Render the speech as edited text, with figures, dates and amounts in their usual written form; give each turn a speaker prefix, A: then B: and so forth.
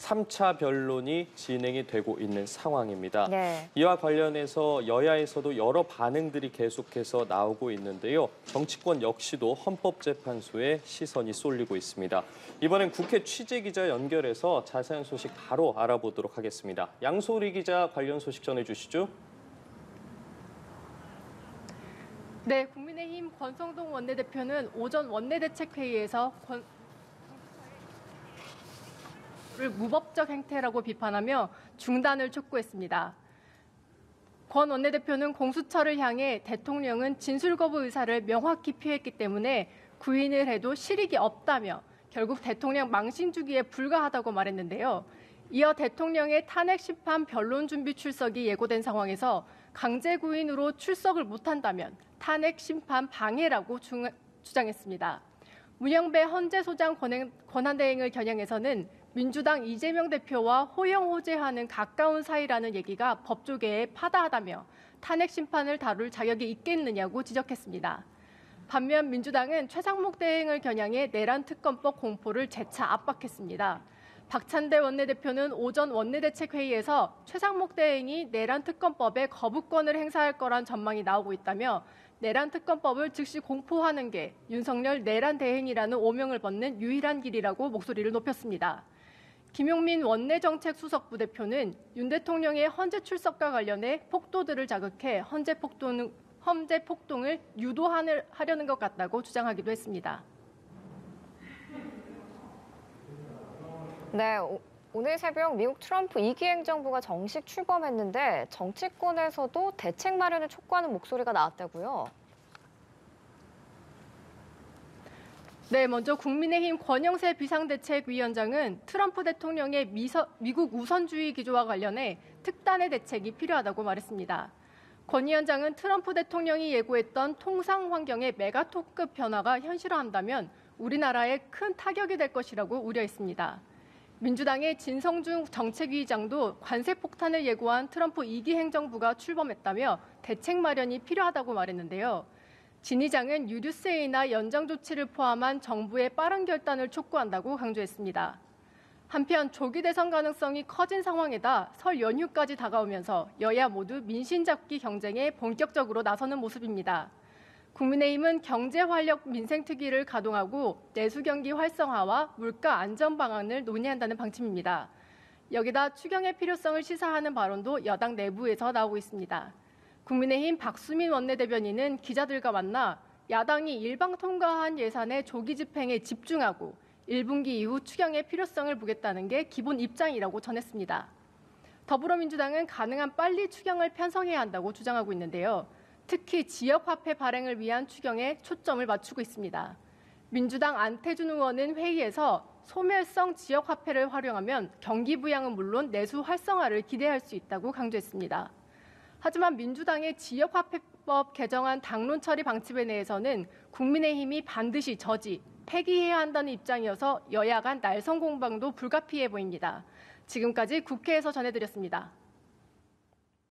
A: 3차 변론이 진행이 되고 있는 상황입니다.
B: 네.
A: 이와 관련해서 여야에서도 여러 반응들이 계속해서 나오고 있는데요. 정치권 역시도 헌법재판소에 시선이 쏠리고 있습니다. 이번엔 국회 취재기자 연결해서 자세한 소식 바로 알아보도록 하겠습니다. 양소리 기자 관련 소식 전해주시죠.
C: 네, 국민의힘 권성동 원내대표는 오전 원내대책회의에서 를 무법적 행태라고 비판하며 중단을 촉구했습니다. 권 원내대표는 공수처를 향해 대통령은 진술 거부 의사를 명확히 표했기 때문에 구인을 해도 실익이 없다며 결국 대통령 망신 주기에 불과하다고 말했는데요. 이어 대통령의 탄핵 심판 변론 준비 출석이 예고된 상황에서 강제 구인으로 출석을 못한다면 탄핵 심판 방해라고 주장했습니다. 문영배 헌재소장 권한대행을 겨냥해서는 민주당 이재명 대표와 호영호재하는 가까운 사이라는 얘기가 법조계에 파다하다며 탄핵 심판을 다룰 자격이 있겠느냐고 지적했습니다. 반면 민주당은 최상목 대행을 겨냥해 내란 특검법 공포를 재차 압박했습니다. 박찬대 원내대표는 오전 원내대책회의에서 최상목 대행이 내란 특검법에 거부권을 행사할 거란 전망이 나오고 있다며 내란 특검법을 즉시 공포하는 게 윤석열 내란 대행이라는 오명을 벗는 유일한 길이라고 목소리를 높였습니다. 김용민 원내정책수석부 대표는 윤 대통령의 헌재 출석과 관련해 폭도들을 자극해 헌재 폭동을 유도하려는 것 같다고 주장하기도 했습니다.
B: 네, 오늘 새벽 미국 트럼프 2기 행정부가 정식 출범했는데 정치권에서도 대책 마련을 촉구하는 목소리가 나왔다고요?
C: 네, 먼저 국민의힘 권영세 비상대책위원장은 트럼프 대통령의 미국 우선주의 기조와 관련해 특단의 대책이 필요하다고 말했습니다. 권 위원장은 트럼프 대통령이 예고했던 통상 환경의 메가톤급 변화가 현실화한다면 우리나라에 큰 타격이 될 것이라고 우려했습니다. 민주당의 진성준 정책위의장도 관세 폭탄을 예고한 트럼프 2기 행정부가 출범했다며 대책 마련이 필요하다고 말했는데요. 진 의장은 유류세이나 연장 조치를 포함한 정부의 빠른 결단을 촉구한다고 강조했습니다. 한편 조기 대선 가능성이 커진 상황에다 설 연휴까지 다가오면서 여야 모두 민심 잡기 경쟁에 본격적으로 나서는 모습입니다. 국민의힘은 경제활력 민생특위를 가동하고 내수경기 활성화와 물가 안전 방안을 논의한다는 방침입니다. 여기다 추경의 필요성을 시사하는 발언도 여당 내부에서 나오고 있습니다. 국민의힘 박수민 원내대변인은 기자들과 만나 야당이 일방 통과한 예산의 조기 집행에 집중하고 1분기 이후 추경의 필요성을 보겠다는 게 기본 입장이라고 전했습니다. 더불어민주당은 가능한 빨리 추경을 편성해야 한다고 주장하고 있는데요. 특히 지역화폐 발행을 위한 추경에 초점을 맞추고 있습니다. 민주당 안태준 의원은 회의에서 소멸성 지역화폐를 활용하면 경기 부양은 물론 내수 활성화를 기대할 수 있다고 강조했습니다. 하지만 민주당의 지역화폐법 개정안 당론 처리 방침에 대해서는 국민의힘이 반드시 저지, 폐기해야 한다는 입장이어서 여야 간 날선 공방도 불가피해 보입니다. 지금까지 국회에서 전해드렸습니다.